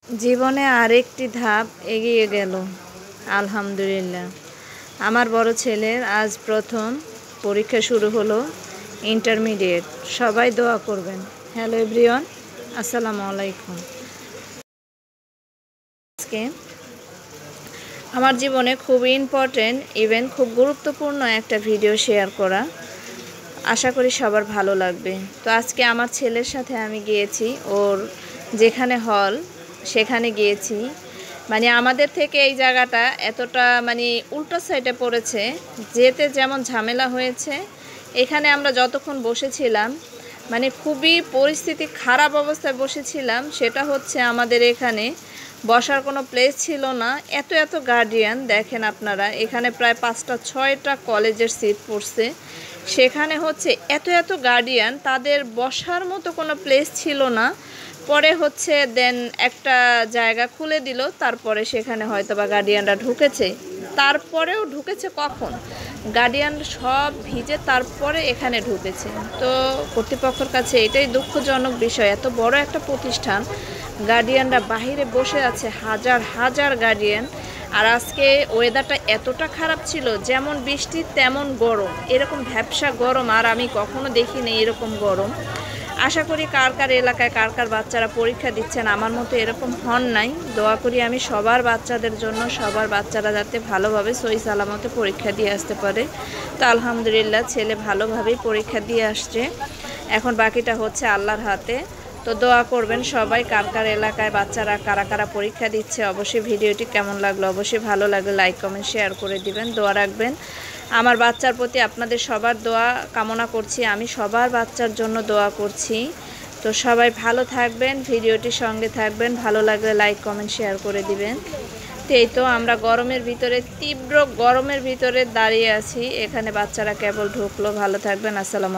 জীবনে আরেকটি ধাপ এগিয়ে গেল আলহামদুলিল্লাহ। আমার বড় ছেলের আজ প্রথম পরীক্ষা শুরু হলো, ইন্টারমিডিয়েট। সবাই দোয়া করবেন। হ্যালো এভরিওয়ান, আসসালামু আলাইকুম। আজকে আমার জীবনে খুব ইম্পর্টেন্ট ইভেন্ট, খুব গুরুত্বপূর্ণ একটা ভিডিও শেয়ার করা। আশা করি সবার ভালো লাগবে। তো আজকে আমার ছেলের সাথে আমি গিয়েছি, ওর যেখানে হল সেখানে গিয়েছি। মানে আমাদের থেকে এই জায়গাটা এতটা উল্টো সাইডে পড়েছে, যেতে যেমন ঝামেলা হয়েছে। এখানে আমরা যতক্ষণ বসেছিলাম খুবই পরিস্থিতি খারাপ অবস্থায় বসেছিলাম। সেটা হচ্ছে আমাদের এখানে বসার কোনো প্লেস ছিল না। এত গার্ডিয়ান, দেখেন আপনারা, এখানে প্রায় 5টা-6টা কলেজের সিট পড়ছে। সেখানে হচ্ছে এত গার্ডিয়ান, তাদের বসার মতো কোনো প্লেস ছিল না। পরে হচ্ছে দেন একটা জায়গা খুলে দিল, তারপরে সেখানে হয়তো বা গার্ডিয়ানরা ঢুকেছে। তারপরেও ঢুকেছে কখন? গার্ডিয়ান সব ভিজে তারপরে এখানে ঢুকেছে। তো কর্তৃপক্ষের কাছে এটাই দুঃখজনক বিষয়, এত বড় একটা প্রতিষ্ঠান, গার্ডিয়ানরা বাহিরে বসে আছে, হাজার গার্ডিয়ান। আর আজকে ওয়েদারটা এতটা খারাপ ছিল, যেমন বৃষ্টি তেমন গরম, এরকম ভ্যাপসা গরম আর আমি কখনো দেখিনি এরকম গরম। আশা করি কার এলাকায় কার বাচ্চারা পরীক্ষা দিচ্ছেন আমার মতো এরকম হন নাই। দোয়া করি আমি সবার বাচ্চাদের জন্য, সবার বাচ্চারা যাতে ভালোভাবে সহি সালামতে পরীক্ষা দিয়ে আসতে পারে। তো আলহামদুলিল্লাহ ছেলে ভালোভাবেই পরীক্ষা দিয়ে আসছে। এখন বাকিটা হচ্ছে আল্লাহর হাতে। তো দোয়া করবেন সবাই, কার এলাকায় বাচ্চারা কারা পরীক্ষা দিচ্ছে। অবশ্যই ভিডিওটি কেমন লাগলো, অবশ্যই ভালো লাগলে লাইক কমেন্ট শেয়ার করে দিবেন। দোয়া রাখবেন। আমার বাচ্চার প্রতি আপনাদের সবার দোয়া কামনা করছি, আমি সবার বাচ্চার জন্য দোয়া করছি। তো সবাই ভালো থাকবেন, ভিডিওটির সঙ্গে থাকবেন, ভালো লাগলে লাইক কমেন্ট শেয়ার করে দিবেন। তো এই তো আমরা গরমের ভিতরে, তীব্র গরমের ভিতরে দাঁড়িয়ে আছি, এখানে বাচ্চারা কেবল ঢুকলো। ভালো থাকবেন, আসসালামু।